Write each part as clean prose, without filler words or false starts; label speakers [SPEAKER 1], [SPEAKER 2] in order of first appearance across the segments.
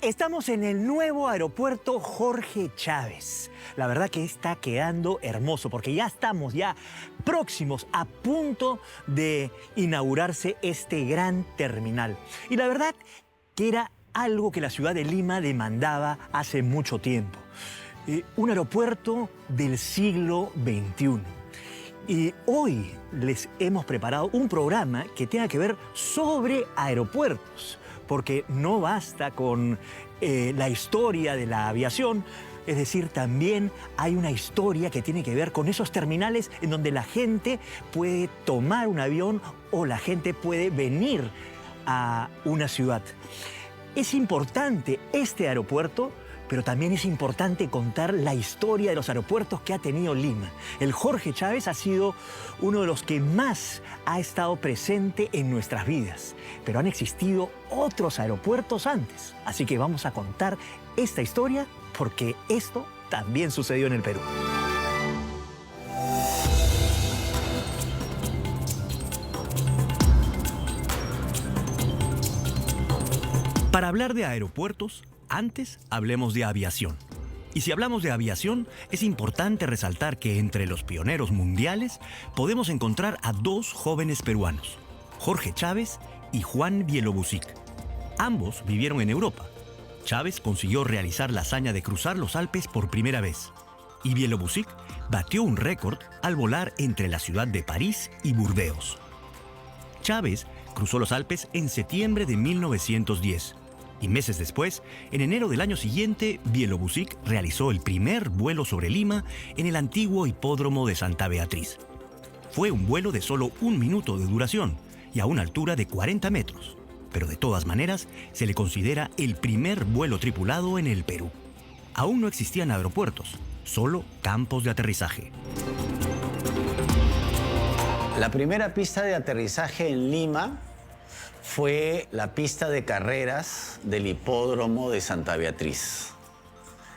[SPEAKER 1] Estamos en el nuevo aeropuerto Jorge Chávez. La verdad que está quedando hermoso porque ya estamos próximos, a punto de inaugurarse este gran terminal. Y la verdad que era algo que la ciudad de Lima demandaba hace mucho tiempo. Un aeropuerto del siglo XXI. Y hoy les hemos preparado un programa que tenga que ver sobre aeropuertos, porque no basta con la historia de la aviación, es decir, también hay una historia que tiene que ver con esos terminales en donde la gente puede tomar un avión o la gente puede venir a una ciudad. Es importante este aeropuerto, pero también es importante contar la historia de los aeropuertos que ha tenido Lima. El Jorge Chávez ha sido uno de los que más ha estado presente en nuestras vidas, pero han existido otros aeropuertos antes. Así que vamos a contar esta historia porque esto también sucedió en el Perú. Para hablar de aeropuertos, antes hablemos de aviación. Y si hablamos de aviación, es importante resaltar que entre los pioneros mundiales podemos encontrar a dos jóvenes peruanos, Jorge Chávez y Juan Bielobúzig. Ambos vivieron en Europa. Chávez consiguió realizar la hazaña de cruzar los Alpes por primera vez, y Bielobúzig batió un récord al volar entre la ciudad de París y Burdeos. Chávez cruzó los Alpes en septiembre de 1910. Y meses después, en enero del año siguiente, Bielobúzig realizó el primer vuelo sobre Lima en el antiguo hipódromo de Santa Beatriz. Fue un vuelo de solo 1 minuto de duración y a una altura de 40 metros, pero de todas maneras se le considera el primer vuelo tripulado en el Perú. Aún no existían aeropuertos, solo campos de aterrizaje.
[SPEAKER 2] La primera pista de aterrizaje en Lima fue la pista de carreras del hipódromo de Santa Beatriz.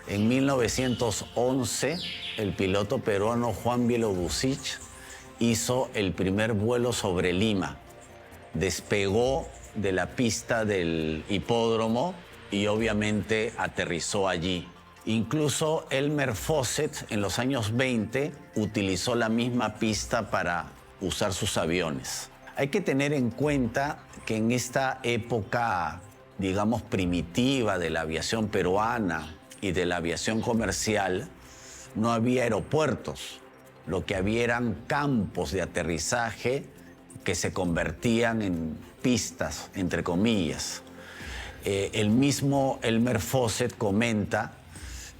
[SPEAKER 2] En 1911, el piloto peruano Juan Bielobúzig hizo el primer vuelo sobre Lima. Despegó de la pista del hipódromo y obviamente aterrizó allí. Incluso Elmer Faucett en los años 20 utilizó la misma pista para usar sus aviones. Hay que tener en cuenta que en esta época, digamos, primitiva de la aviación peruana y de la aviación comercial, no había aeropuertos. Lo que había eran campos de aterrizaje que se convertían en pistas, entre comillas. El mismo Elmer Faucett comenta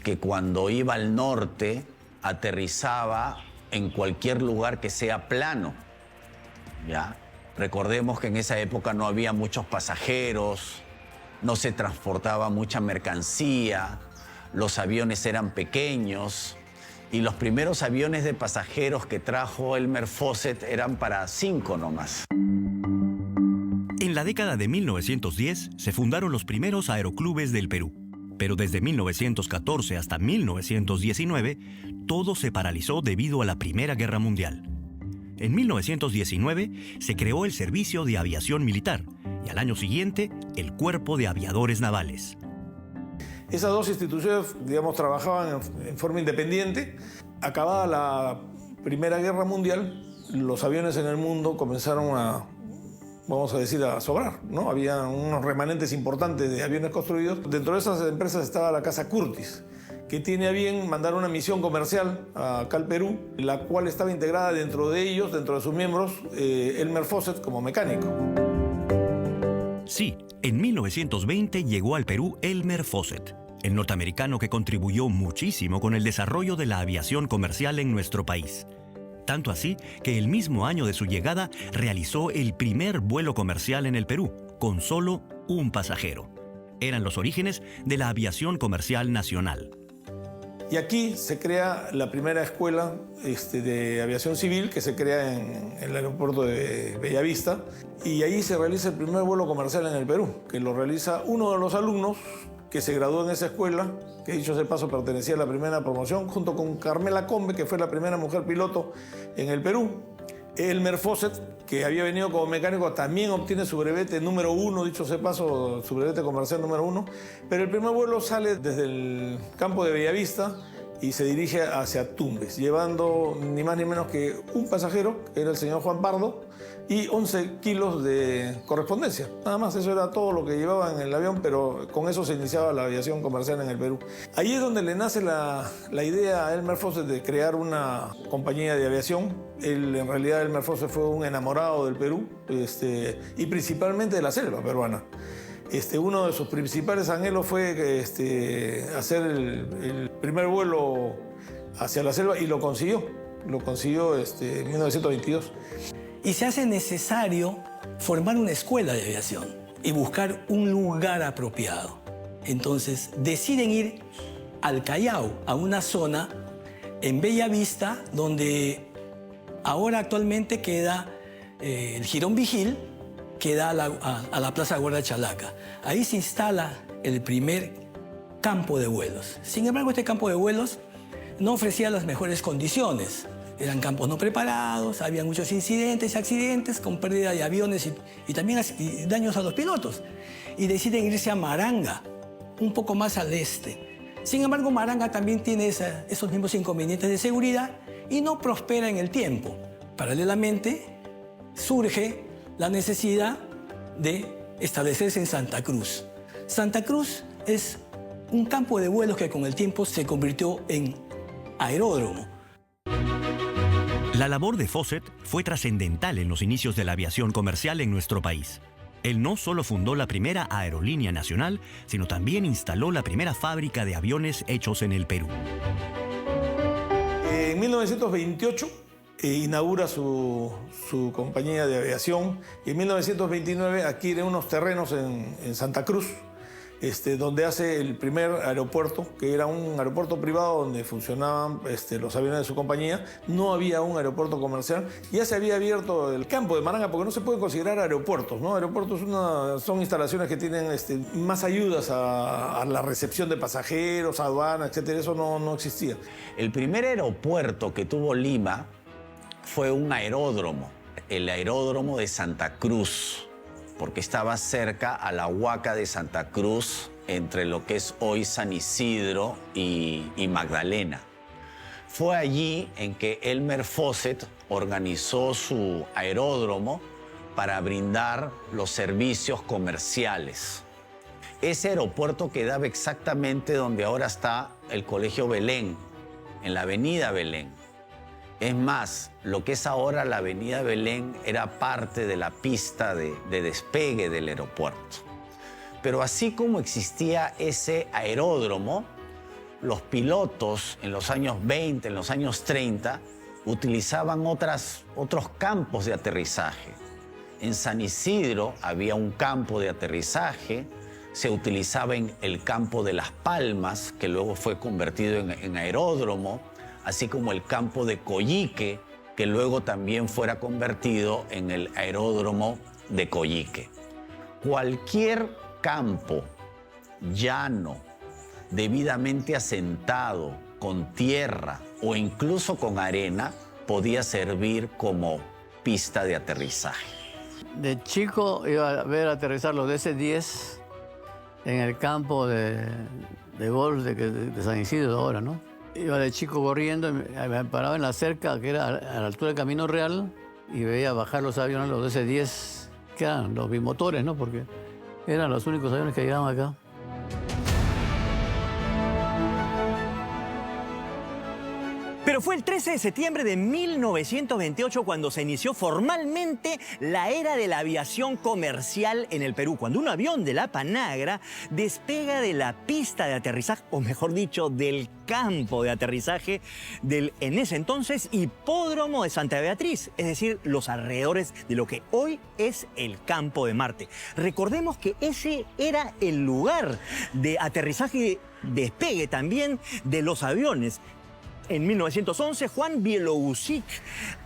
[SPEAKER 2] que cuando iba al norte, aterrizaba en cualquier lugar que sea plano, ¿ya? Recordemos que en esa época no había muchos pasajeros, no se transportaba mucha mercancía, los aviones eran pequeños y los primeros aviones de pasajeros que trajo Elmer Faucett eran para 5 nomás.
[SPEAKER 1] En la década de 1910 se fundaron los primeros aeroclubes del Perú, pero desde 1914 hasta 1919 todo se paralizó debido a la Primera Guerra Mundial. En 1919 se creó el Servicio de Aviación Militar y al año siguiente el Cuerpo de Aviadores Navales.
[SPEAKER 3] Esas dos instituciones, digamos, trabajaban en forma independiente. Acabada la Primera Guerra Mundial, los aviones en el mundo comenzaron a, vamos a decir, a sobrar, ¿no? Había unos remanentes importantes de aviones construidos. Dentro de esas empresas estaba la Casa Curtiss, que tiene a bien mandar una misión comercial acá al Perú, la cual estaba integrada dentro de ellos, dentro de sus miembros, Elmer Faucett como mecánico.
[SPEAKER 1] Sí, en 1920 llegó al Perú Elmer Faucett, el norteamericano que contribuyó muchísimo con el desarrollo de la aviación comercial en nuestro país. Tanto así que el mismo año de su llegada realizó el primer vuelo comercial en el Perú, con solo un pasajero. Eran los orígenes de la aviación comercial nacional.
[SPEAKER 3] Y aquí se crea la primera escuela de aviación civil que se crea en el aeropuerto de Bellavista. Y ahí se realiza el primer vuelo comercial en el Perú, que lo realiza uno de los alumnos que se graduó en esa escuela, que dicho sea de paso pertenecía a la primera promoción, junto con Carmela Combe, que fue la primera mujer piloto en el Perú. Elmer Faucett, que había venido como mecánico, también obtiene su brevete número 1, dicho sea paso, su brevete comercial número 1. Pero el primer vuelo sale desde el campo de Bellavista y se dirige hacia Tumbes, llevando ni más ni menos que un pasajero, que era el señor Juan Pardo, y 11 kilos de correspondencia. Nada más, eso era todo lo que llevaba en el avión, pero con eso se iniciaba la aviación comercial en el Perú. Ahí es donde le nace la idea a Elmer Faucett de crear una compañía de aviación. En realidad, Elmer Faucett fue un enamorado del Perú, y principalmente de la selva peruana. Uno de sus principales anhelos fue hacer el primer vuelo hacia la selva, y lo consiguió. Lo consiguió en 1922.
[SPEAKER 4] Y se hace necesario formar una escuela de aviación y buscar un lugar apropiado. Entonces deciden ir al Callao, a una zona en Bellavista, donde ahora actualmente queda el Jirón Vigil, que da a la Plaza Guardia Chalaca. Ahí se instala el primer campo de vuelos. Sin embargo, este campo de vuelos no ofrecía las mejores condiciones. Eran campos no preparados, había muchos incidentes y accidentes con pérdida de aviones y también daños a los pilotos. Y deciden irse a Maranga, un poco más al este. Sin embargo, Maranga también tiene esos mismos inconvenientes de seguridad y no prospera en el tiempo. Paralelamente, surge la necesidad de establecerse en Santa Cruz. Santa Cruz es un campo de vuelos que con el tiempo se convirtió en aeródromo.
[SPEAKER 5] La labor de Faucett fue trascendental en los inicios de la aviación comercial en nuestro país. Él no solo fundó la primera aerolínea nacional, sino también instaló la primera fábrica de aviones hechos en el Perú.
[SPEAKER 3] En 1928 inaugura su compañía de aviación, y en 1929 adquiere unos terrenos en Santa Cruz, donde hace el primer aeropuerto, que era un aeropuerto privado donde funcionaban los aviones de su compañía. No había un aeropuerto comercial. Ya se había abierto el campo de Maranga, porque no se puede considerar aeropuertos, ¿no? Aeropuertos son instalaciones que tienen más ayudas a la recepción de pasajeros, aduana, etc. Eso no existía.
[SPEAKER 2] El primer aeropuerto que tuvo Lima fue un aeródromo, el aeródromo de Santa Cruz, porque estaba cerca a la Huaca de Santa Cruz, entre lo que es hoy San Isidro y Magdalena. Fue allí en que Elmer Faucett organizó su aeródromo para brindar los servicios comerciales. Ese aeropuerto quedaba exactamente donde ahora está el Colegio Belén, en la avenida Belén. Es más, lo que es ahora la avenida Belén era parte de la pista de despegue del aeropuerto. Pero así como existía ese aeródromo, los pilotos en los años 20, en los años 30, utilizaban otros campos de aterrizaje. En San Isidro había un campo de aterrizaje, se utilizaba en el campo de Las Palmas, que luego fue convertido en aeródromo, así como el campo de Coyique, que luego también fuera convertido en el aeródromo de Coyique. Cualquier campo llano, debidamente asentado, con tierra o incluso con arena, podía servir como pista de aterrizaje.
[SPEAKER 6] De chico iba a ver aterrizar los DC-10 en el campo de golf de San Isidro ahora, ¿no? Iba de chico corriendo, me paraba en la cerca, que era a la altura del Camino Real, y veía bajar los aviones, los DC-10, que eran los bimotores, ¿no? Porque eran los únicos aviones que llegaban acá.
[SPEAKER 1] Pero fue el 13 de septiembre de 1928 cuando se inició formalmente la era de la aviación comercial en el Perú, cuando un avión de la Panagra despega de la pista de aterrizaje, o mejor dicho, del campo de aterrizaje del, en ese entonces, hipódromo de Santa Beatriz, es decir, los alrededores de lo que hoy es el campo de Marte. Recordemos que ese era el lugar de aterrizaje y despegue también de los aviones. En 1911, Juan Bielogusik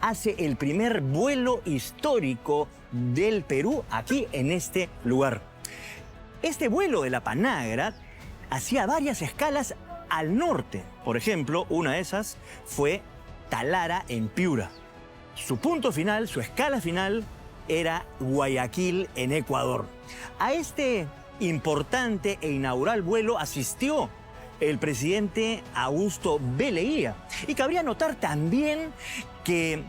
[SPEAKER 1] hace el primer vuelo histórico del Perú aquí en este lugar. Este vuelo de la Panagra hacía varias escalas al norte. Por ejemplo, una de esas fue Talara en Piura. su punto final, su escala final, era Guayaquil, en Ecuador. A este importante e inaugural vuelo asistió el presidente Augusto B. Leguía. Y cabría notar también que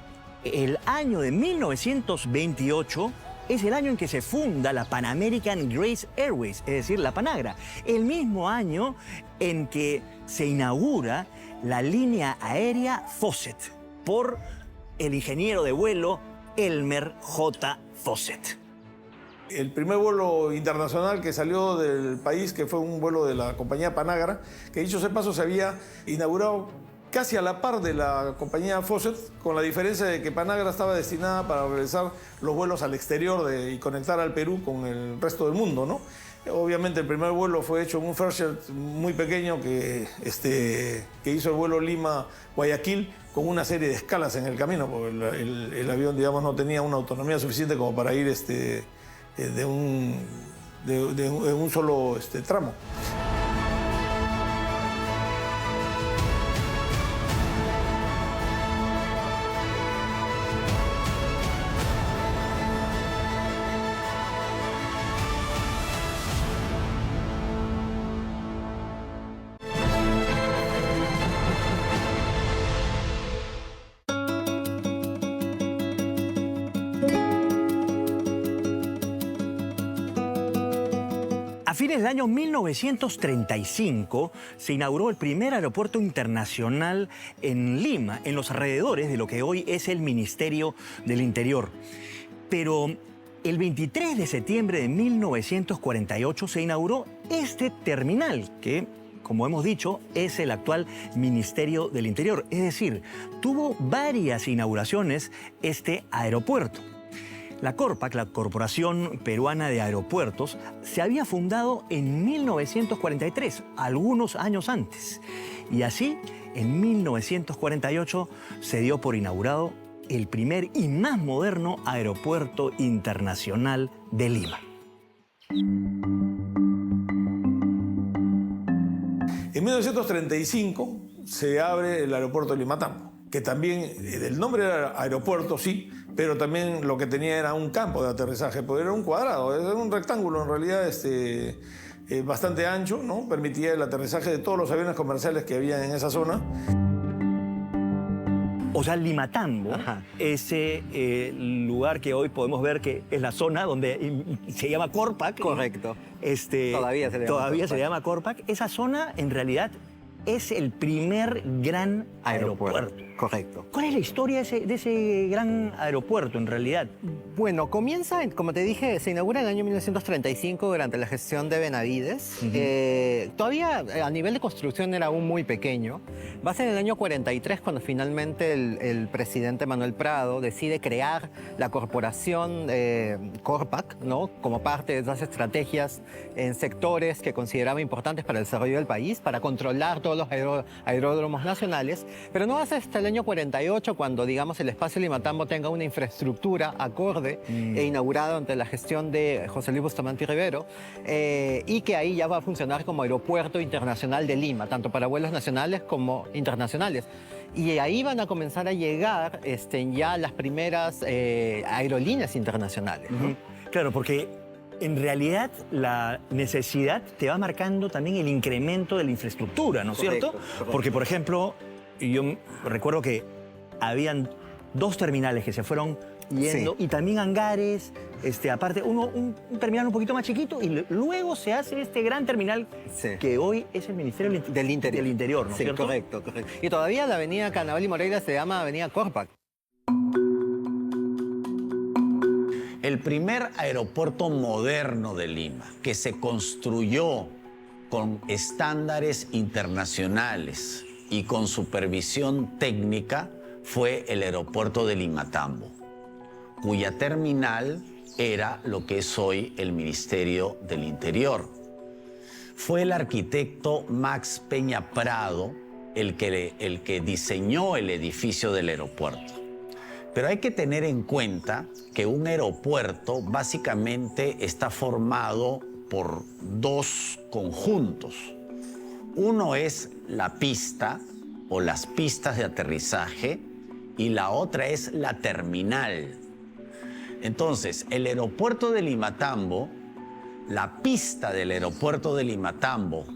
[SPEAKER 1] el año de 1928 es el año en que se funda la Pan American Grace Airways, es decir, la Panagra. El mismo año en que se inaugura la línea aérea Fawcett por el ingeniero de vuelo Elmer J. Fawcett.
[SPEAKER 3] El primer vuelo internacional que salió del país, que fue un vuelo de la compañía Panagra, que dicho sea de paso se había inaugurado casi a la par de la compañía Fawcett, con la diferencia de que Panagra estaba destinada para realizar los vuelos al exterior y conectar al Perú con el resto del mundo, ¿no? Obviamente el primer vuelo fue hecho en un Fairchild muy pequeño que hizo el vuelo Lima-Guayaquil con una serie de escalas en el camino, porque el avión, digamos, no tenía una autonomía suficiente como para ir en un solo tramo.
[SPEAKER 1] A fines del año 1935 se inauguró el primer aeropuerto internacional en Lima, en los alrededores de lo que hoy es el Ministerio del Interior. Pero el 23 de septiembre de 1948 se inauguró este terminal que, como hemos dicho, es el actual Ministerio del Interior. Es decir, tuvo varias inauguraciones este aeropuerto. La Corpac, la Corporación Peruana de Aeropuertos, se había fundado en 1943, algunos años antes. Y así, en 1948, se dio por inaugurado el primer y más moderno aeropuerto internacional de Lima.
[SPEAKER 3] En 1935 se abre el aeropuerto de Limatambo, que también, el nombre era aeropuerto, sí, pero también lo que tenía era un campo de aterrizaje, porque era un cuadrado, era un rectángulo en realidad bastante ancho, ¿no? Permitía el aterrizaje de todos los aviones comerciales que había en esa zona.
[SPEAKER 1] O sea, Limatambo, ese lugar que hoy podemos ver que es la zona donde se llama Corpac.
[SPEAKER 7] Correcto.
[SPEAKER 1] Todavía se llama Corpac. Esa zona, en realidad, es el primer gran aeropuerto.
[SPEAKER 7] Correcto.
[SPEAKER 1] ¿Cuál es la historia de ese gran aeropuerto, en realidad?
[SPEAKER 7] Bueno, comienza, como te dije, se inaugura en el año 1935 durante la gestión de Benavides. Todavía a nivel de construcción era aún muy pequeño. Va a ser en el año 43 cuando finalmente el presidente Manuel Prado decide crear la corporación Corpac, ¿no? Como parte de esas estrategias en sectores que consideraba importantes para el desarrollo del país, para controlar todos los aeródromos nacionales. Pero no va a ser hasta el año 48 cuando, digamos, el espacio Limatambo tenga una infraestructura acorde e inaugurada ante la gestión de José Luis Bustamante y Rivero, y que ahí ya va a funcionar como aeropuerto internacional de Lima, tanto para vuelos nacionales como internacionales. Y ahí van a comenzar a llegar ya las primeras aerolíneas internacionales, ¿no?
[SPEAKER 1] Claro, porque en realidad la necesidad te va marcando también el incremento de la infraestructura, ¿no es cierto?
[SPEAKER 7] Correcto.
[SPEAKER 1] Porque, por ejemplo, yo recuerdo que habían 2 terminales que se fueron yendo y también hangares, aparte un terminal un poquito más chiquito y luego se hace este gran terminal que hoy es el Ministerio del Interior, ¿no es cierto?
[SPEAKER 7] Correcto. Y todavía la avenida Carnaval y Moreira se llama avenida Corpac.
[SPEAKER 2] El primer aeropuerto moderno de Lima, que se construyó con estándares internacionales y con supervisión técnica, fue el aeropuerto de Limatambo, cuya terminal era lo que es hoy el Ministerio del Interior. Fue el arquitecto Max Peña Prado el que diseñó el edificio del aeropuerto. Pero hay que tener en cuenta que un aeropuerto básicamente está formado por 2 conjuntos. Uno es la pista o las pistas de aterrizaje y la otra es la terminal. Entonces, el aeropuerto de Limatambo, la pista del aeropuerto de Limatambo,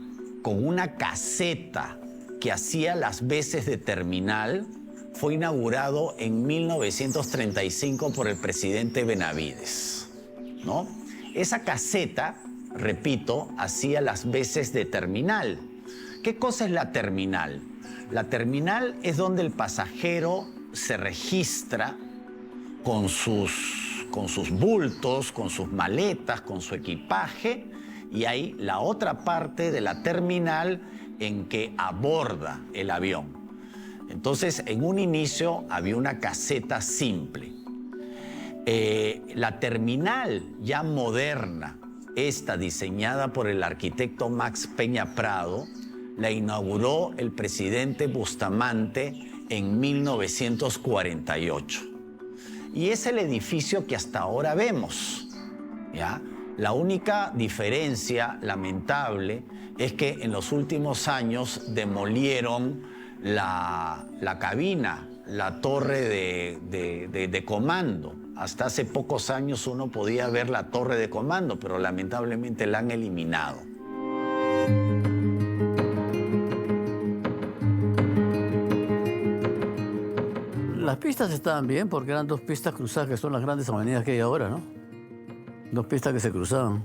[SPEAKER 2] con una caseta que hacía las veces de terminal, fue inaugurado en 1935 por el presidente Benavides, ¿no? Esa caseta, repito, hacía las veces de terminal. ¿Qué cosa es la terminal? La terminal es donde el pasajero se registra con sus bultos, con sus maletas, con su equipaje, y hay la otra parte de la terminal en que aborda el avión. Entonces, en un inicio había una caseta simple. La terminal ya moderna, esta diseñada por el arquitecto Max Peña Prado, la inauguró el presidente Bustamante en 1948. Y es el edificio que hasta ahora vemos, ¿ya? La única diferencia lamentable es que en los últimos años demolieron la cabina, la torre de comando. Hasta hace pocos años uno podía ver la torre de comando, pero lamentablemente la han eliminado.
[SPEAKER 6] Las pistas estaban bien porque eran dos pistas cruzadas, que son las grandes avenidas que hay ahora, ¿no? Dos pistas que se cruzaban.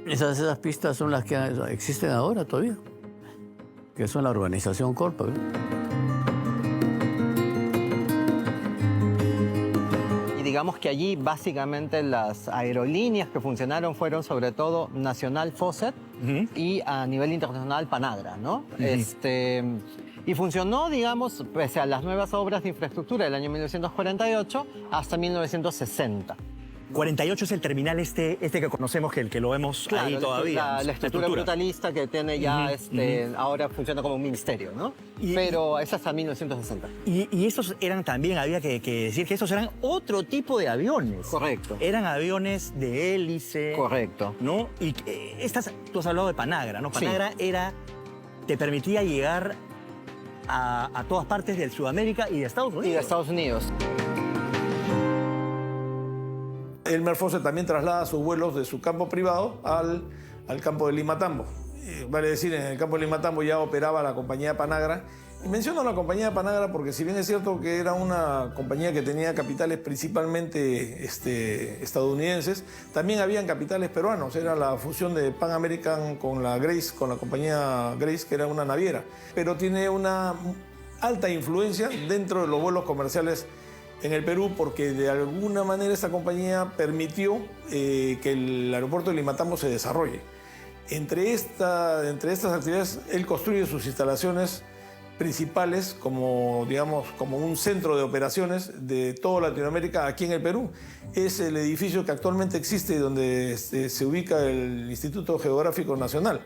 [SPEAKER 6] Esas pistas son las que existen ahora todavía, que son la urbanización Corpa, ¿no?
[SPEAKER 7] Y digamos que allí básicamente las aerolíneas que funcionaron fueron sobre todo Nacional Fawcett y a nivel internacional Panagra, ¿no? Y funcionó, digamos, pese a las nuevas obras de infraestructura del año 1948 hasta 1960.
[SPEAKER 1] 48 es el terminal este que conocemos, que el que lo vemos ahí todavía.
[SPEAKER 7] La estructura brutalista que tiene ya, ahora funciona como un ministerio, ¿no? Pero es hasta 1960.
[SPEAKER 1] Y estos eran también, había que decir que estos eran otro tipo de aviones.
[SPEAKER 7] Correcto.
[SPEAKER 1] Eran aviones de hélice.
[SPEAKER 7] Correcto.
[SPEAKER 1] ¿No? Y tú has hablado de Panagra, ¿no? Panagra te permitía llegar a todas partes de Sudamérica y de Estados Unidos.
[SPEAKER 7] Y de Estados Unidos.
[SPEAKER 3] Elmer Fawcett también traslada sus vuelos de su campo privado al campo de Limatambo. Vale decir, en el campo de Limatambo ya operaba la compañía Panagra. Y menciono la compañía Panagra porque si bien es cierto que era una compañía que tenía capitales principalmente estadounidenses, también habían capitales peruanos. Era la fusión de Pan American con la Grace, con la compañía Grace, que era una naviera. Pero tiene una alta influencia dentro de los vuelos comerciales en el Perú porque de alguna manera esta compañía permitió que el aeropuerto de Limatambo se desarrolle. Entre estas actividades, él construye sus instalaciones principales como un centro de operaciones de toda Latinoamérica aquí en el Perú. Es el edificio que actualmente existe donde se ubica el Instituto Geográfico Nacional.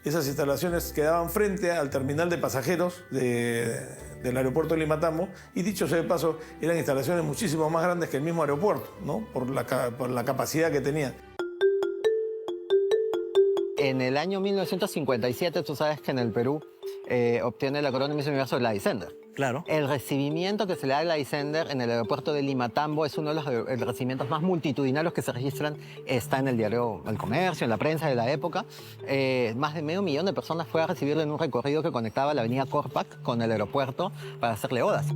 [SPEAKER 3] Esas instalaciones quedaban frente al terminal de pasajeros del aeropuerto de Limatambo y dicho sea de paso, eran instalaciones muchísimo más grandes que el mismo aeropuerto, ¿no? por la capacidad que tenía.
[SPEAKER 7] En el año 1957, tú sabes que en el Perú obtiene el acrónimo Miss Universo de Leicester.
[SPEAKER 1] Claro.
[SPEAKER 7] El recibimiento que se le da a Leicester en el aeropuerto de Limatambo es uno de los recibimientos más multitudinarios que se registran. Está en el diario El Comercio, en la prensa de la época. Más de 500.000 de personas fue a recibirlo en un recorrido que conectaba la avenida Corpac con el aeropuerto para hacerle odas.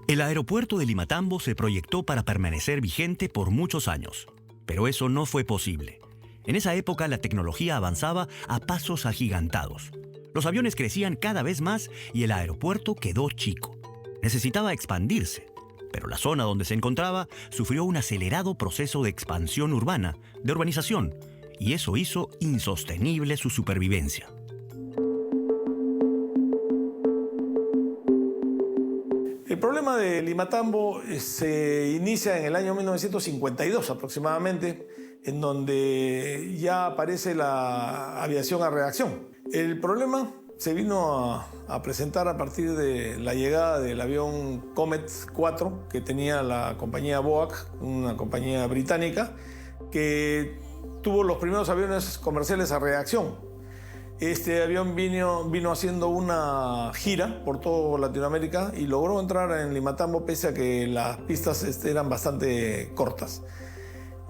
[SPEAKER 5] El aeropuerto de Limatambo se proyectó para permanecer vigente por muchos años, pero eso no fue posible. En esa época la tecnología avanzaba a pasos agigantados. Los aviones crecían cada vez más y el aeropuerto quedó chico. Necesitaba expandirse, pero la zona donde se encontraba sufrió un acelerado proceso de expansión urbana, de urbanización, y eso hizo insostenible su supervivencia.
[SPEAKER 3] El problema de Limatambo se inicia en el año 1952 aproximadamente, en donde ya aparece la aviación a reacción. El problema se vino a presentar a partir de la llegada del avión Comet 4 que tenía la compañía Boeing, una compañía británica, que tuvo los primeros aviones comerciales a reacción. Este avión vino haciendo una gira por toda Latinoamérica y logró entrar en Limatambo pese a que las pistas eran bastante cortas.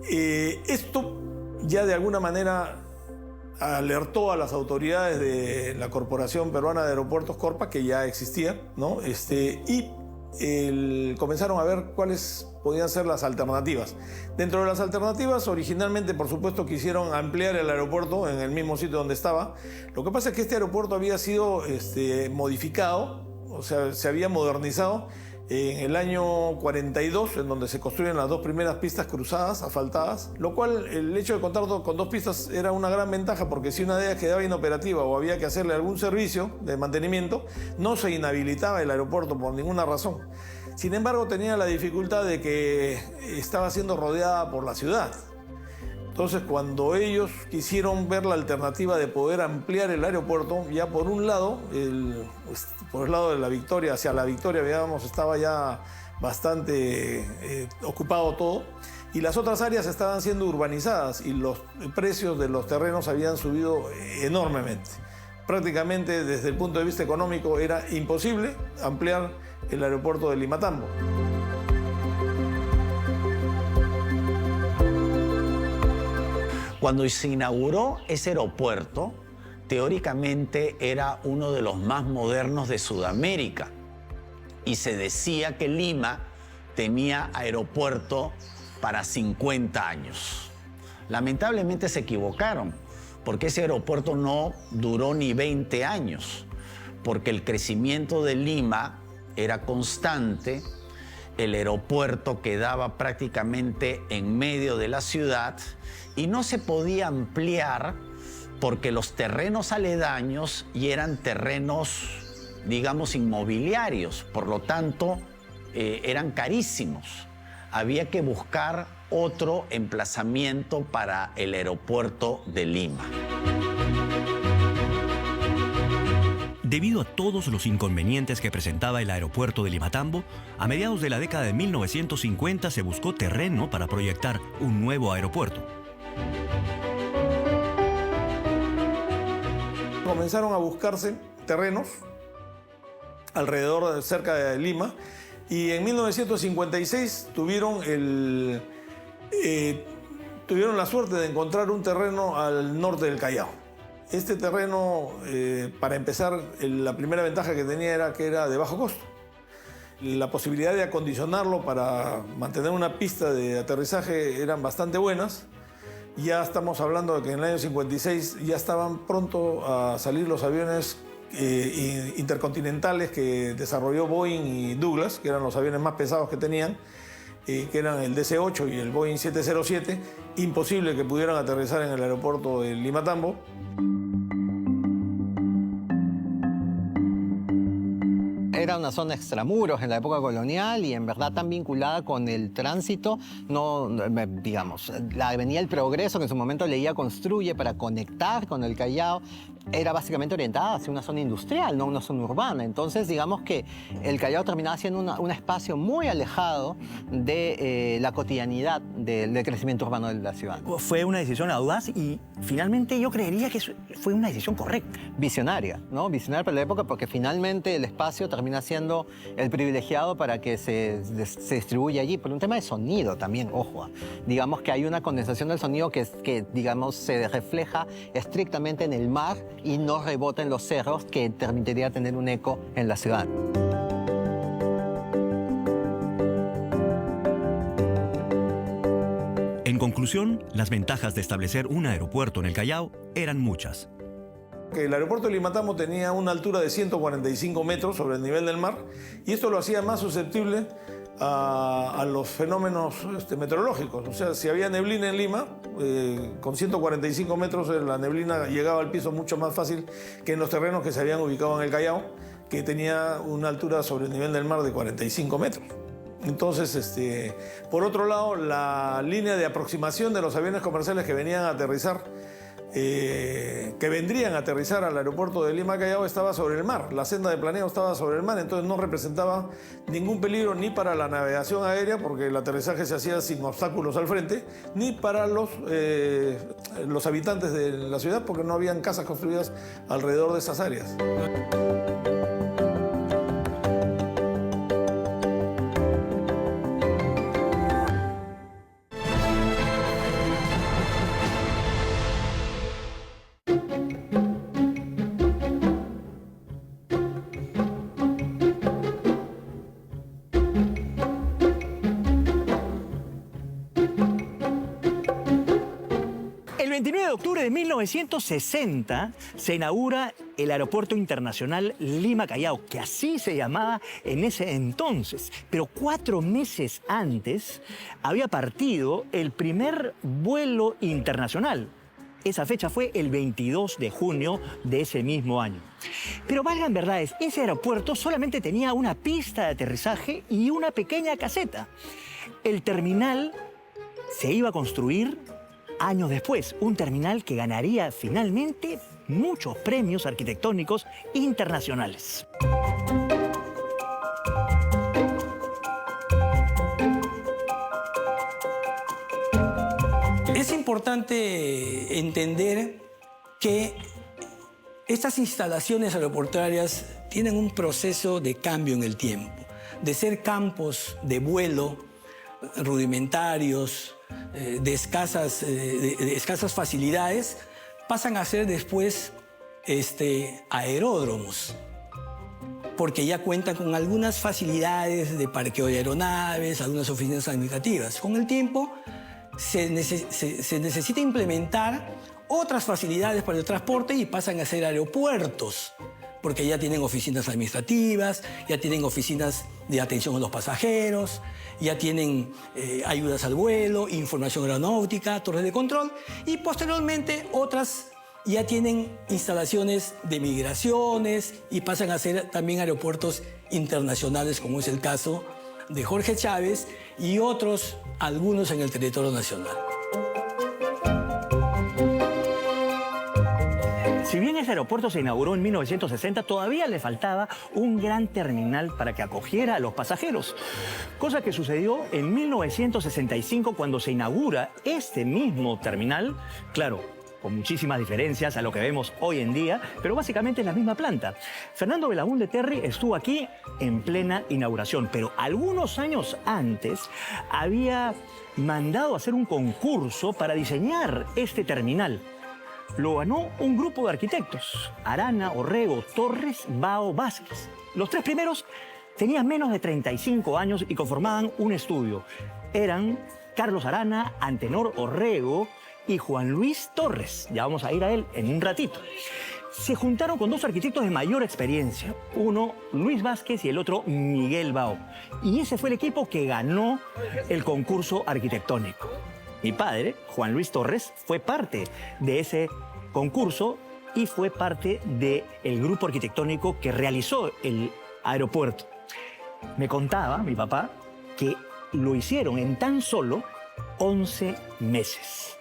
[SPEAKER 3] Esto ya de alguna manera alertó a las autoridades de la Corporación Peruana de Aeropuertos, Corpa, que ya existía, ¿no? Comenzaron a ver cuáles podían ser las alternativas. Dentro de las alternativas, originalmente, por supuesto, quisieron ampliar el aeropuerto en el mismo sitio donde estaba. Lo que pasa es que este aeropuerto había sido modificado, o sea, se había modernizado en el año 42, en donde se construyen las dos primeras pistas cruzadas, asfaltadas, lo cual el hecho de contar con dos pistas era una gran ventaja, porque si una de ellas quedaba inoperativa o había que hacerle algún servicio de mantenimiento, no se inhabilitaba el aeropuerto por ninguna razón. Sin embargo, tenía la dificultad de que estaba siendo rodeada por la ciudad. Entonces, cuando ellos quisieron ver la alternativa de poder ampliar el aeropuerto, ya por un lado, por el lado de la Victoria, hacia la Victoria, digamos, estaba ya bastante ocupado todo, y las otras áreas estaban siendo urbanizadas y los precios de los terrenos habían subido enormemente. Prácticamente, desde el punto de vista económico, era imposible ampliar el aeropuerto de Limatambo.
[SPEAKER 2] Cuando se inauguró ese aeropuerto, teóricamente era uno de los más modernos de Sudamérica y se decía que Lima tenía aeropuerto para 50 años. Lamentablemente se equivocaron, porque ese aeropuerto no duró ni 20 años, porque el crecimiento de Lima era constante, el aeropuerto quedaba prácticamente en medio de la ciudad y no se podía ampliar porque los terrenos aledaños y eran terrenos, digamos, inmobiliarios, por lo tanto, eran carísimos. Había que buscar otro emplazamiento para el aeropuerto de Lima.
[SPEAKER 5] Debido a todos los inconvenientes que presentaba el aeropuerto de Limatambo, a mediados de la década de 1950 se buscó terreno para proyectar un nuevo aeropuerto.
[SPEAKER 3] Comenzaron a buscarse terrenos alrededor, cerca de Lima, y en 1956 tuvieron la suerte de encontrar un terreno al norte del Callao. Este terreno, para empezar, la primera ventaja que tenía era que era de bajo costo. La posibilidad de acondicionarlo para mantener una pista de aterrizaje eran bastante buenas. Ya estamos hablando de que en el año 56 ya estaban pronto a salir los aviones intercontinentales que desarrolló Boeing y Douglas, que eran los aviones más pesados que tenían, que eran el DC-8 y el Boeing 707. Imposible que pudieran aterrizar en el aeropuerto de Limatambo.
[SPEAKER 7] Era una zona extramuros en la época colonial y en verdad tan vinculada con el tránsito, digamos, la Avenida El Progreso, que en su momento Leía construye para conectar con el Callao, era básicamente orientada hacia una zona industrial, no una zona urbana. Entonces, digamos que el Callao terminaba siendo un espacio muy alejado de la cotidianidad del crecimiento urbano de la ciudad.
[SPEAKER 1] Fue una decisión audaz y finalmente yo creería que fue una decisión correcta.
[SPEAKER 7] Visionaria, ¿no? Visionaria para la época, porque finalmente el espacio termina siendo el privilegiado para que se distribuya allí. Por un tema de sonido también, ojo. Digamos que hay una condensación del sonido que digamos, se refleja estrictamente en el mar y no rebota en los cerros, que permitiría tener un eco en la ciudad.
[SPEAKER 5] En conclusión, las ventajas de establecer un aeropuerto en el Callao eran muchas.
[SPEAKER 3] El aeropuerto de Limatambo tenía una altura de 145 metros sobre el nivel del mar y esto lo hacía más susceptible a los fenómenos meteorológicos. O sea, si había neblina en Lima, con 145 metros la neblina llegaba al piso mucho más fácil que en los terrenos que se habían ubicado en el Callao, que tenía una altura sobre el nivel del mar de 45 metros. Entonces, por otro lado, la línea de aproximación de los aviones comerciales que venían a aterrizar que vendrían a aterrizar al aeropuerto de Lima Callao estaba sobre el mar, la senda de planeo estaba sobre el mar, entonces no representaba ningún peligro ni para la navegación aérea, porque el aterrizaje se hacía sin obstáculos al frente, ni para los habitantes de la ciudad, porque no habían casas construidas alrededor de esas áreas.
[SPEAKER 1] El 29 de octubre de 1960 se inaugura el Aeropuerto Internacional Lima Callao, que así se llamaba en ese entonces. Pero 4 meses antes había partido el primer vuelo internacional. Esa fecha fue el 22 de junio de ese mismo año. Pero valgan verdades, ese aeropuerto solamente tenía una pista de aterrizaje y una pequeña caseta. El terminal se iba a construir años después, un terminal que ganaría finalmente muchos premios arquitectónicos internacionales.
[SPEAKER 4] Es importante entender que estas instalaciones aeroportuarias tienen un proceso de cambio en el tiempo, de ser campos de vuelo rudimentarios, de escasas facilidades, pasan a ser después aeródromos, porque ya cuentan con algunas facilidades de parqueo de aeronaves, algunas oficinas administrativas. Con el tiempo se necesita implementar otras facilidades para el transporte y pasan a ser aeropuertos, porque ya tienen oficinas administrativas, ya tienen oficinas de atención a los pasajeros, ya tienen ayudas al vuelo, información aeronáutica, torres de control, y posteriormente otras ya tienen instalaciones de migraciones y pasan a ser también aeropuertos internacionales, como es el caso de Jorge Chávez y otros, algunos en el territorio nacional.
[SPEAKER 1] Si bien ese aeropuerto se inauguró en 1960, todavía le faltaba un gran terminal para que acogiera a los pasajeros. Cosa que sucedió en 1965 cuando se inaugura este mismo terminal, claro, con muchísimas diferencias a lo que vemos hoy en día, pero básicamente es la misma planta. Fernando Belaúnde Terry estuvo aquí en plena inauguración, pero algunos años antes había mandado hacer un concurso para diseñar este terminal. Lo ganó un grupo de arquitectos: Arana, Orrego, Torres, Bao, Vázquez. Los 3 primeros tenían menos de 35 años y conformaban un estudio. Eran Carlos Arana, Antenor Orrego y Juan Luis Torres. Ya vamos a ir a él en un ratito. Se juntaron con 2 arquitectos de mayor experiencia. Uno, Luis Vázquez, y el otro, Miguel Bao. Y ese fue el equipo que ganó el concurso arquitectónico. Mi padre, Juan Luis Torres, fue parte de ese concurso y fue parte del grupo arquitectónico que realizó el aeropuerto. Me contaba mi papá que lo hicieron en tan solo 11 meses.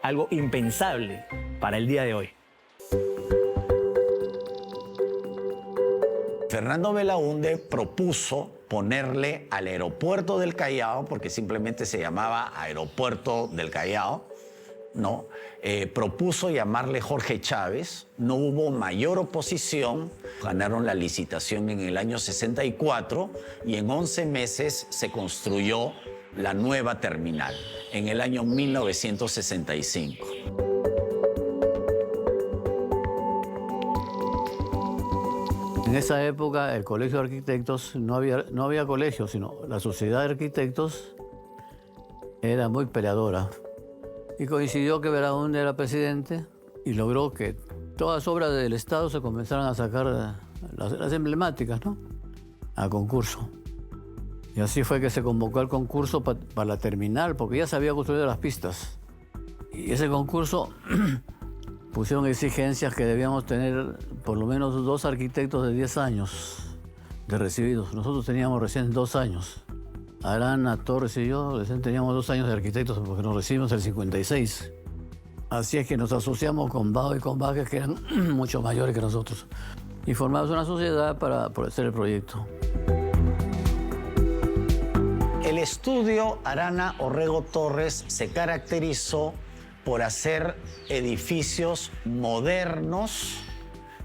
[SPEAKER 1] Algo impensable para el día de hoy.
[SPEAKER 2] Fernando Belaúnde propuso ponerle al aeropuerto del Callao, porque simplemente se llamaba Aeropuerto del Callao, ¿no? Propuso llamarle Jorge Chávez, no hubo mayor oposición, ganaron la licitación en el año 64 y en 11 meses se construyó la nueva terminal, en el año 1965.
[SPEAKER 6] En esa época el Colegio de Arquitectos no había colegio, sino la Sociedad de Arquitectos era muy peleadora. Y coincidió que Belaúnde era presidente y logró que todas las obras del Estado se comenzaran a sacar, las emblemáticas, ¿no?, a concurso. Y así fue que se convocó al concurso para la terminal, porque ya se había construido las pistas. Y ese concurso pusieron exigencias que debíamos tener por lo menos 2 arquitectos de 10 años de recibidos. Nosotros teníamos recién 2 años. Arana, Torres y yo recién teníamos 2 años de arquitectos porque nos recibimos en el 56. Así es que nos asociamos con Bao y con Vázquez, que eran mucho mayores que nosotros. Y formamos una sociedad para hacer el proyecto.
[SPEAKER 2] El estudio Arana Orrego Torres se caracterizó por hacer edificios modernos,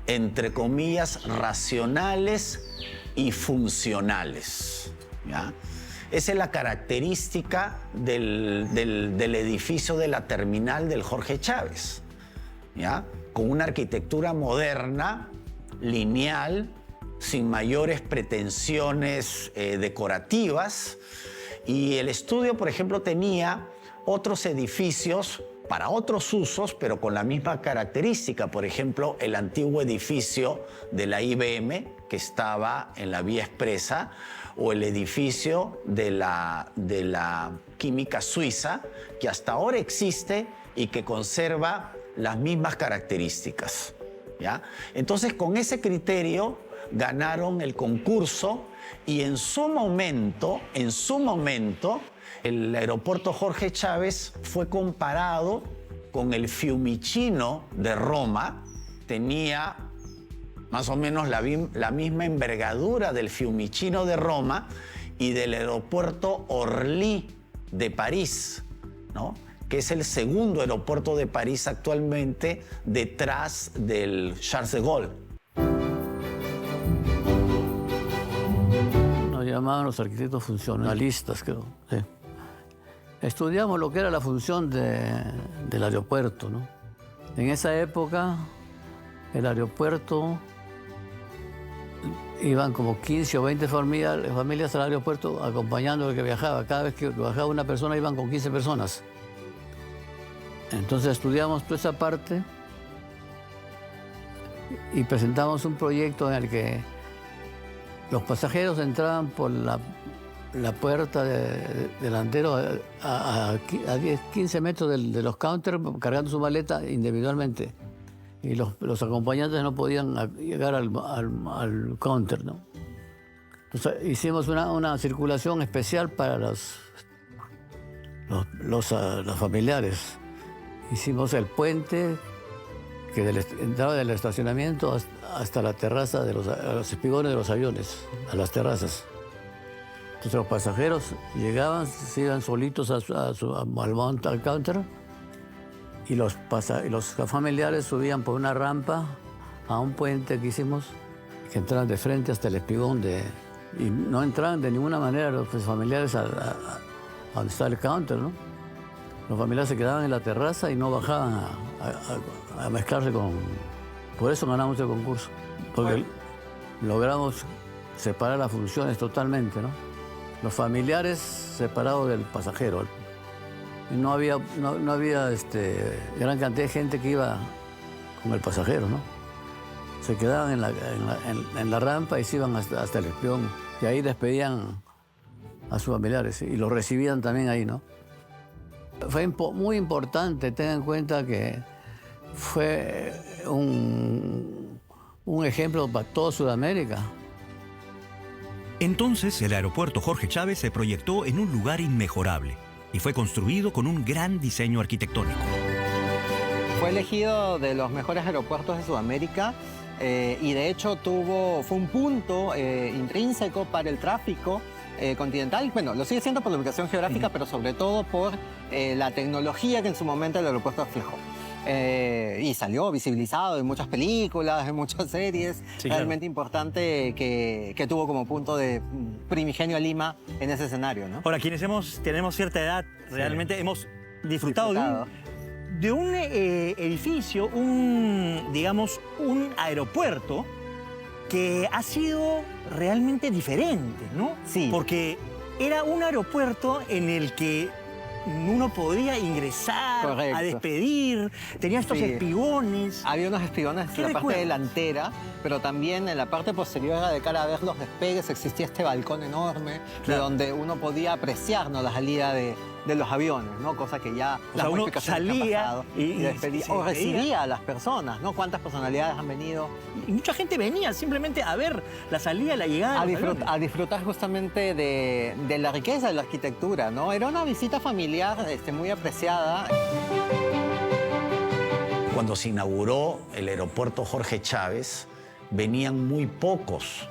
[SPEAKER 2] entre comillas, racionales y funcionales, ¿ya? Esa es la característica del edificio de la terminal del Jorge Chávez, ¿ya? Con una arquitectura moderna, lineal, sin mayores pretensiones decorativas. Y el estudio, por ejemplo, tenía otros edificios para otros usos, pero con la misma característica. Por ejemplo, el antiguo edificio de la IBM, que estaba en la Vía Expresa, o el edificio de la Química Suiza, que hasta ahora existe y que conserva las mismas características, ¿ya? Entonces, con ese criterio ganaron el concurso y en su momento, el aeropuerto Jorge Chávez fue comparado con el Fiumicino de Roma. Tenía más o menos la misma envergadura del Fiumicino de Roma y del aeropuerto Orly de París, ¿no? Que es el segundo aeropuerto de París actualmente detrás del Charles de Gaulle.
[SPEAKER 6] Nos llamaban los arquitectos funcionalistas, creo. Sí. Estudiamos lo que era la función del aeropuerto, ¿no? En esa época, el aeropuerto, iban como 15 o 20 familias al aeropuerto acompañando al que viajaba. Cada vez que bajaba una persona, iban con 15 personas. Entonces estudiamos toda esa parte y presentamos un proyecto en el que los pasajeros entraban por la puerta delantero a 10, 15 metros de los counters cargando su maleta individualmente. Y los acompañantes no podían llegar al counter, ¿no? Entonces hicimos una circulación especial para los familiares. Hicimos el puente que entraba del estacionamiento hasta la terraza de los espigones de los aviones, a las terrazas. Entonces los pasajeros llegaban, se iban solitos al counter y los familiares subían por una rampa a un puente que hicimos, que entraban de frente hasta el espigón y no entraban de ninguna manera los familiares a donde está el counter, ¿no? Los familiares se quedaban en la terraza y no bajaban a mezclarse con... Por eso ganamos el concurso, porque logramos separar las funciones totalmente, ¿no? Los familiares separados del pasajero. Y no había gran cantidad de gente que iba con el pasajero, ¿no? Se quedaban en la rampa y se iban hasta el espión. Y ahí despedían a sus familiares y los recibían también ahí, ¿no? Fue muy importante, tengan en cuenta que fue un ejemplo para toda Sudamérica.
[SPEAKER 5] Entonces, el aeropuerto Jorge Chávez se proyectó en un lugar inmejorable y fue construido con un gran diseño arquitectónico.
[SPEAKER 7] Fue elegido de los mejores aeropuertos de Sudamérica y de hecho fue un punto intrínseco para el tráfico continental. Bueno, lo sigue siendo por la ubicación geográfica, pero sobre todo por la tecnología que en su momento el aeropuerto reflejó. Y salió visibilizado en muchas películas, en muchas series. Sí, realmente claro. Importante que tuvo como punto de primigenio a Lima en ese escenario, ¿no?
[SPEAKER 1] Ahora, quienes tenemos cierta edad, realmente hemos disfrutado de un edificio, digamos, un aeropuerto que ha sido realmente diferente, ¿no?
[SPEAKER 7] Sí.
[SPEAKER 1] Porque era un aeropuerto en el que uno podía ingresar, correcto, a despedir, tenía estos espigones.
[SPEAKER 7] Había unos espigones en la parte delantera, pero también en la parte posterior, de cara a ver los despegues, existía este balcón enorme, claro, de donde uno podía apreciar, ¿no?, la salida de los aviones, ¿no? Cosa que ya
[SPEAKER 1] las uno salía
[SPEAKER 7] y despedía, o recibía a las personas, ¿no? ¿Cuántas personalidades han venido?
[SPEAKER 1] Y mucha gente venía simplemente a ver la salida, la llegada.
[SPEAKER 7] A disfrutar justamente de la riqueza de la arquitectura, ¿no? Era una visita familiar muy apreciada.
[SPEAKER 2] Cuando se inauguró el aeropuerto Jorge Chávez, venían muy pocos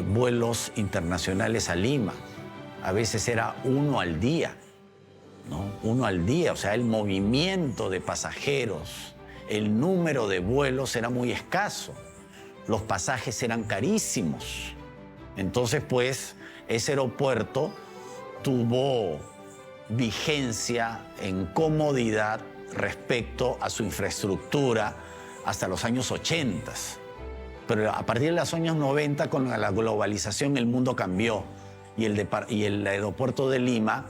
[SPEAKER 2] vuelos internacionales a Lima. A veces era uno al día, ¿no? Uno al día, o sea, el movimiento de pasajeros, el número de vuelos era muy escaso. Los pasajes eran carísimos. Entonces, pues, ese aeropuerto tuvo vigencia en comodidad respecto a su infraestructura hasta los años 80. Pero a partir de los años 90, con la globalización, el mundo cambió y el aeropuerto de Lima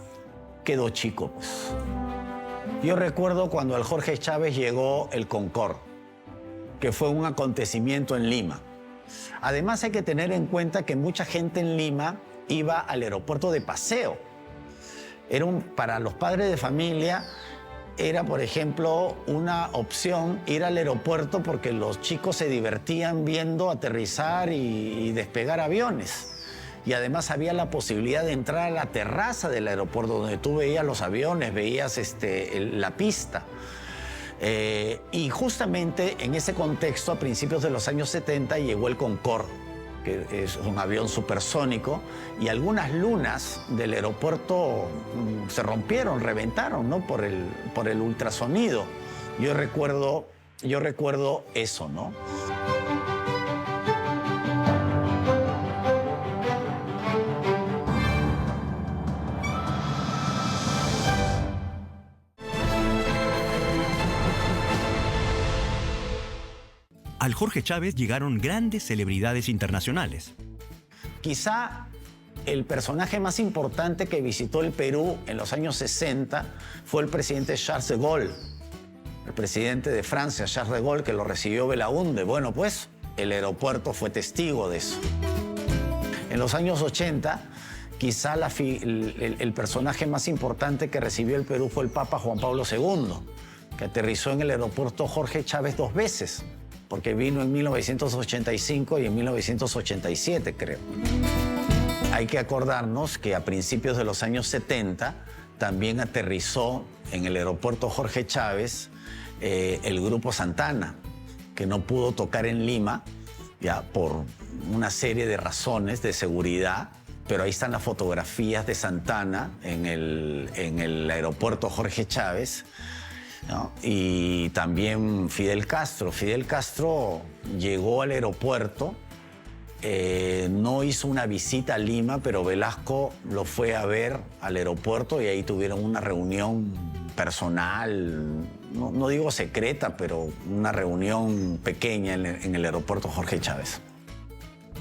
[SPEAKER 2] quedó chico, pues. Yo recuerdo cuando al Jorge Chávez llegó el Concorde, que fue un acontecimiento en Lima. Además, hay que tener en cuenta que mucha gente en Lima iba al aeropuerto de paseo. Para los padres de familia era, por ejemplo, una opción ir al aeropuerto porque los chicos se divertían viendo aterrizar y despegar aviones. Y además había la posibilidad de entrar a la terraza del aeropuerto donde tú veías los aviones, veías la pista. Y justamente en ese contexto, a principios de los años 70, llegó el Concorde, que es un avión supersónico, y algunas lunas del aeropuerto se rompieron, reventaron, ¿no? por el ultrasonido. Yo recuerdo eso, ¿no?
[SPEAKER 5] Al Jorge Chávez llegaron grandes celebridades internacionales.
[SPEAKER 2] Quizá el personaje más importante que visitó el Perú en los años 60 fue el presidente Charles de Gaulle, el presidente de Francia, Charles de Gaulle, que lo recibió Belaúnde. Bueno, pues el aeropuerto fue testigo de eso. En los años 80, quizá el personaje más importante que recibió el Perú fue el Papa Juan Pablo II, que aterrizó en el aeropuerto Jorge Chávez 2 veces, porque vino en 1985 y en 1987, creo. Hay que acordarnos que a principios de los años 70 también aterrizó en el aeropuerto Jorge Chávez el grupo Santana, que no pudo tocar en Lima ya por una serie de razones de seguridad, pero ahí están las fotografías de Santana en el aeropuerto Jorge Chávez, ¿no? Y también Fidel Castro. Fidel Castro llegó al aeropuerto, no hizo una visita a Lima, pero Velasco lo fue a ver al aeropuerto y ahí tuvieron una reunión personal, no digo secreta, pero una reunión pequeña en el aeropuerto Jorge Chávez.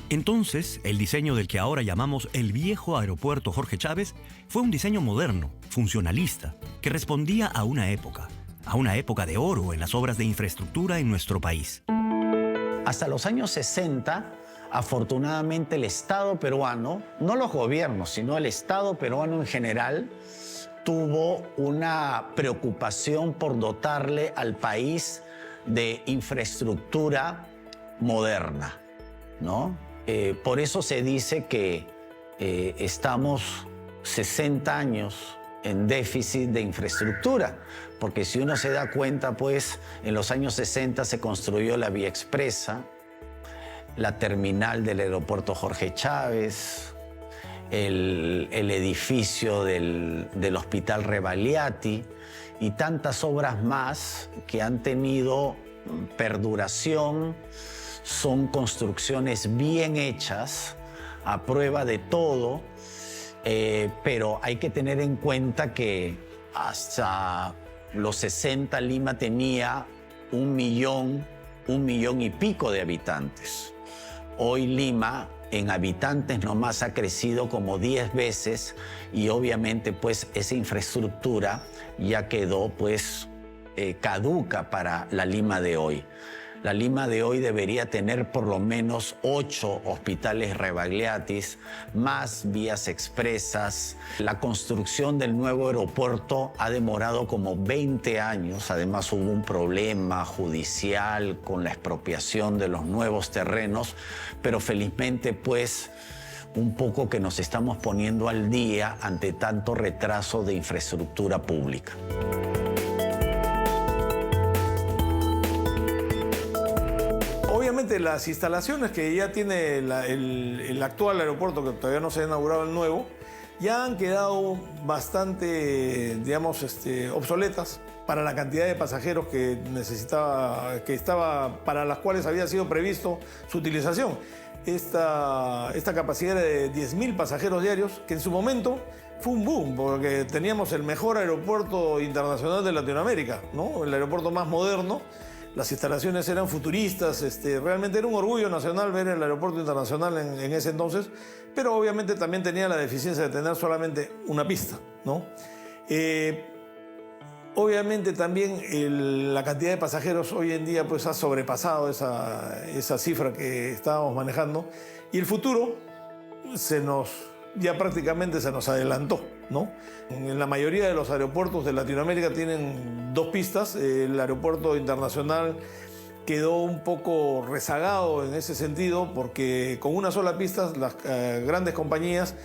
[SPEAKER 5] Entonces, el diseño del que ahora llamamos el viejo aeropuerto Jorge Chávez fue un diseño moderno, funcionalista, que respondía a una época de oro en las obras de infraestructura en nuestro país.
[SPEAKER 2] Hasta los años 60, afortunadamente el Estado peruano, no los gobiernos, sino el Estado peruano en general, tuvo una preocupación por dotarle al país de infraestructura moderna, ¿no? Por eso se dice que estamos 60 años en déficit de infraestructura, porque si uno se da cuenta, pues en los años 60 se construyó la Vía Expresa, la terminal del aeropuerto Jorge Chávez, el edificio del Hospital Rebagliati y tantas obras más que han tenido perduración. Son construcciones bien hechas, a prueba de todo, pero hay que tener en cuenta que hasta los 60 Lima tenía 1 millón y pico de habitantes. Hoy Lima en habitantes nomás ha crecido como 10 veces y obviamente pues esa infraestructura ya quedó pues caduca para la Lima de hoy. La Lima de hoy debería tener por lo menos 8 hospitales Rebagliatis, más vías expresas. La construcción del nuevo aeropuerto ha demorado como 20 años. Además hubo un problema judicial con la expropiación de los nuevos terrenos, pero felizmente pues un poco que nos estamos poniendo al día ante tanto retraso de infraestructura pública.
[SPEAKER 3] que las instalaciones que ya tiene el actual aeropuerto, que todavía no se ha inaugurado el nuevo, ya han quedado bastante, digamos, obsoletas para la cantidad de pasajeros que para las cuales había sido previsto su utilización. Esta capacidad era de 10.000 pasajeros diarios, que en su momento fue un boom, porque teníamos el mejor aeropuerto internacional de Latinoamérica, ¿no? El aeropuerto más moderno. Las instalaciones eran futuristas, realmente era un orgullo nacional ver el aeropuerto internacional en ese entonces, pero obviamente también tenía la deficiencia de tener solamente una pista, ¿no? Obviamente también la cantidad de pasajeros hoy en día pues, ha sobrepasado esa cifra que estábamos manejando, y el futuro ya prácticamente se nos adelantó, ¿no? En la mayoría de los aeropuertos de Latinoamérica tienen 2 pistas. El aeropuerto internacional quedó un poco rezagado en ese sentido, porque con una sola pista las grandes compañías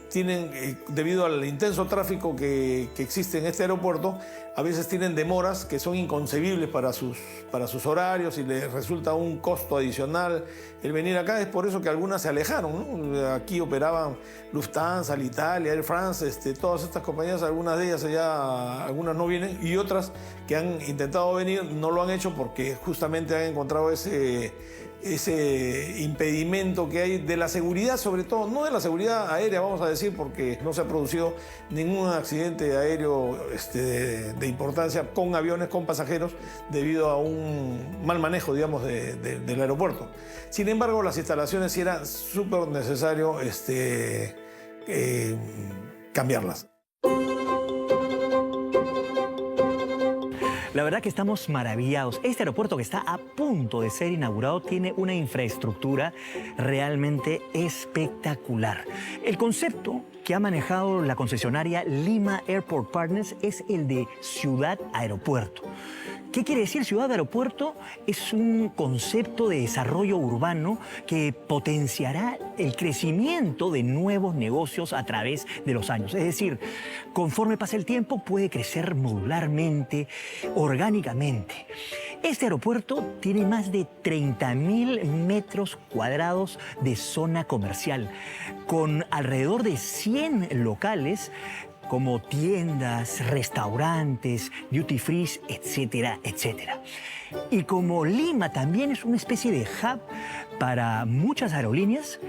[SPEAKER 3] tienen, debido al intenso tráfico que existe en este aeropuerto, a veces tienen demoras que son inconcebibles para sus horarios y les resulta un costo adicional el venir acá. Es por eso que algunas se alejaron, ¿no? Aquí operaban Lufthansa, Alitalia, Air France, todas estas compañías, algunas de ellas algunas no vienen, y otras que han intentado venir no lo han hecho porque justamente han encontrado ese impedimento que hay de la seguridad, sobre todo, no de la seguridad aérea, vamos a decir, porque no se ha producido ningún accidente aéreo de importancia con aviones, con pasajeros, debido a un mal manejo, digamos, del aeropuerto. Sin embargo, las instalaciones sí era súper necesario cambiarlas.
[SPEAKER 1] La verdad que estamos maravillados. Este aeropuerto, que está a punto de ser inaugurado, tiene una infraestructura realmente espectacular. El concepto que ha manejado la concesionaria Lima Airport Partners es el de ciudad-aeropuerto. ¿Qué quiere decir ciudad-aeropuerto? Es un concepto de desarrollo urbano que potenciará el crecimiento de nuevos negocios a través de los años. Es decir, conforme pasa el tiempo, puede crecer modularmente, orgánicamente. Este aeropuerto tiene más de 30.000 metros cuadrados de zona comercial, con alrededor de 100 locales, como tiendas, restaurantes, duty free, etcétera, etcétera. Y como Lima también es una especie de hub para muchas aerolíneas,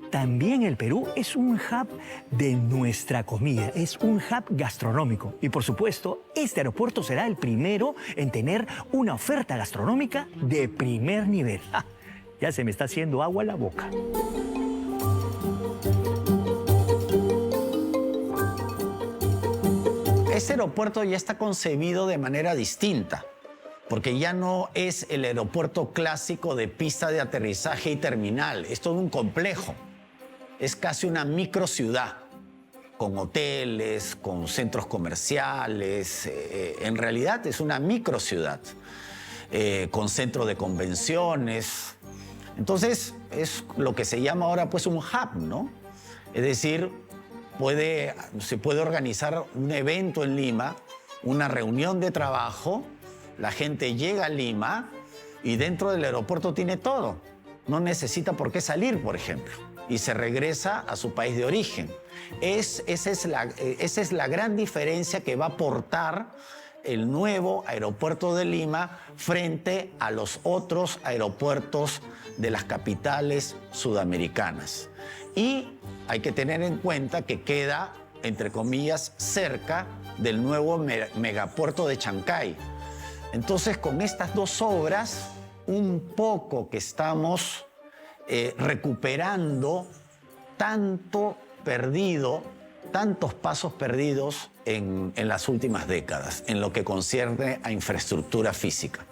[SPEAKER 1] también el Perú es un hub de nuestra comida, es un hub gastronómico. Y por supuesto, este aeropuerto será el primero en tener una oferta gastronómica de primer nivel. ¡Ah! Ya se me está haciendo agua la boca.
[SPEAKER 2] Este aeropuerto ya está concebido de manera distinta, porque ya no es el aeropuerto clásico de pista de aterrizaje y terminal. Es todo un complejo. Es casi una microciudad, con hoteles, con centros comerciales. En realidad es una microciudad, con centro de convenciones. Entonces es lo que se llama ahora pues un hub, ¿no? Es decir, se puede organizar un evento en Lima, una reunión de trabajo, la gente llega a Lima y dentro del aeropuerto tiene todo. No necesita por qué salir, por ejemplo, y se regresa a su país de origen. Esa es la gran diferencia que va a aportar el nuevo aeropuerto de Lima frente a los otros aeropuertos de las capitales sudamericanas. Y hay que tener en cuenta que queda, entre comillas, cerca del nuevo megapuerto de Chancay. Entonces, con estas 2 obras, un poco que estamos recuperando tantos pasos perdidos en las últimas décadas, en lo que concierne a infraestructura física.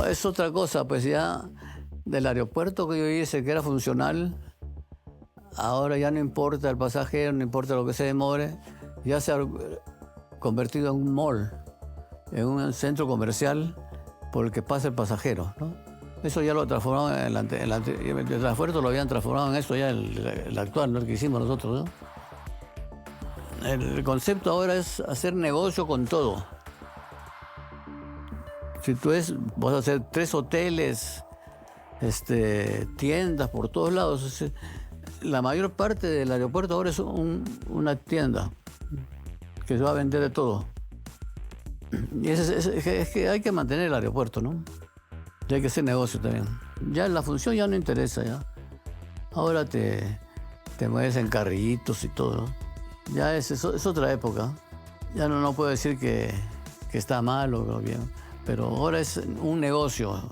[SPEAKER 6] Es otra cosa, pues ya del aeropuerto que yo hice, que era funcional, ahora ya no importa el pasajero, no importa lo que se demore, ya se ha convertido en un mall, en un centro comercial por el que pasa el pasajero, ¿no? Eso ya lo transformaron el aeropuerto lo habían transformado en eso ya el actual, ¿no? El que hicimos nosotros, ¿no? El concepto ahora es hacer negocio con todo. Si tú vas a hacer 3 hoteles, tiendas por todos lados. La mayor parte del aeropuerto ahora es una tienda que se va a vender de todo. Y es que hay que mantener el aeropuerto, ¿no? Y hay que hacer negocio también. Ya la función ya no interesa, ya. Ahora te mueves en carritos y todo, ¿no? Ya es otra época. Ya no puedo decir que está mal o bien, pero ahora es un negocio.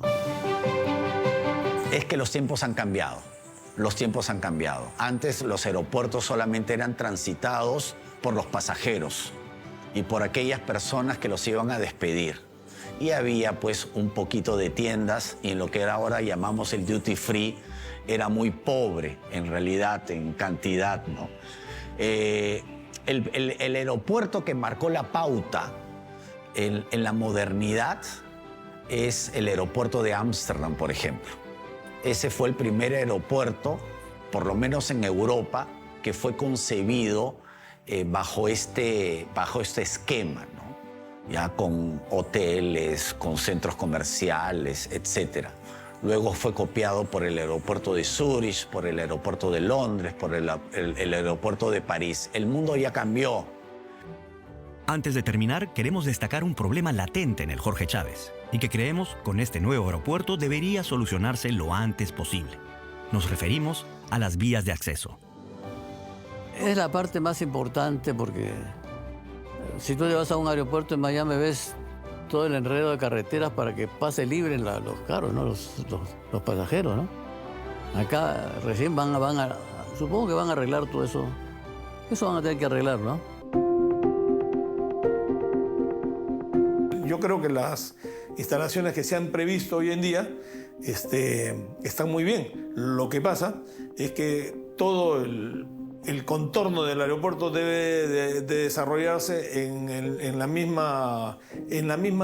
[SPEAKER 2] Es que los tiempos han cambiado. Los tiempos han cambiado. Antes los aeropuertos solamente eran transitados por los pasajeros y por aquellas personas que los iban a despedir. Y había pues un poquito de tiendas, y en lo que ahora llamamos el duty free era muy pobre en realidad, en cantidad, ¿no? El aeropuerto que marcó la pauta en la modernidad es el aeropuerto de Ámsterdam, por ejemplo. Ese fue el primer aeropuerto, por lo menos en Europa, que fue concebido bajo este esquema, ¿no? Ya con hoteles, con centros comerciales, etc. Luego fue copiado por el aeropuerto de Zúrich, por el aeropuerto de Londres, por el aeropuerto de París. El mundo ya cambió.
[SPEAKER 5] Antes de terminar, queremos destacar un problema latente en el Jorge Chávez y que creemos con este nuevo aeropuerto debería solucionarse lo antes posible. Nos referimos a las vías de acceso.
[SPEAKER 6] Es la parte más importante porque si tú llevas a un aeropuerto en Miami ves todo el enredo de carreteras para que pase libre los carros, ¿no? los pasajeros, ¿no? Acá recién supongo que van a arreglar todo eso. Eso van a tener que arreglar, ¿no?
[SPEAKER 3] Yo creo que las instalaciones que se han previsto hoy en día están muy bien. Lo que pasa es que todo el contorno del aeropuerto debe de desarrollarse en la misma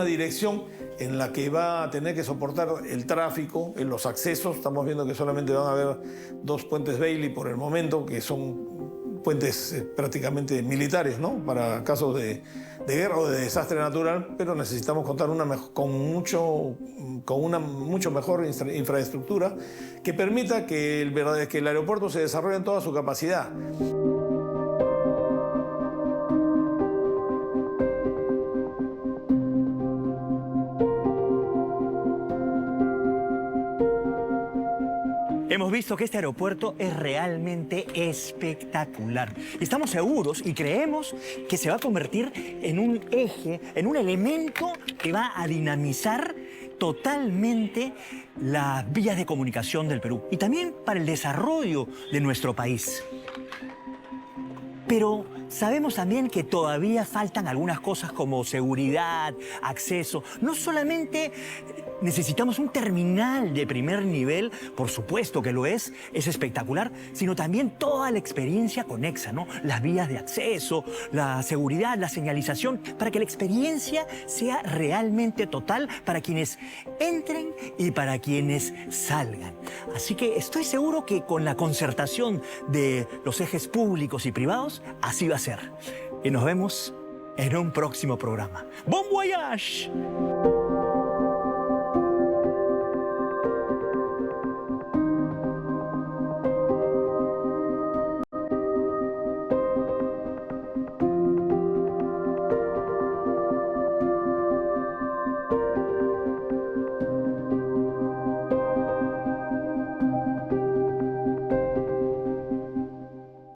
[SPEAKER 3] dirección en la que va a tener que soportar el tráfico, en los accesos. Estamos viendo que solamente van a haber 2 puentes Bailey por el momento, que son puentes prácticamente militares, ¿no? Para casos de guerra o de desastre natural, pero necesitamos contar con una mucho mejor infraestructura que permita que el aeropuerto se desarrolle en toda su capacidad.
[SPEAKER 1] Hemos visto que este aeropuerto es realmente espectacular. Estamos seguros y creemos que se va a convertir en un eje, en un elemento que va a dinamizar totalmente las vías de comunicación del Perú y también para el desarrollo de nuestro país. Pero sabemos también que todavía faltan algunas cosas como seguridad, acceso. No solamente necesitamos un terminal de primer nivel, por supuesto que lo es espectacular, sino también toda la experiencia conexa, ¿no? Las vías de acceso, la seguridad, la señalización, para que la experiencia sea realmente total para quienes entren y para quienes salgan. Así que estoy seguro que con la concertación de los ejes públicos y privados, así va a ser. Y nos vemos en un próximo programa. ¡Bon voyage!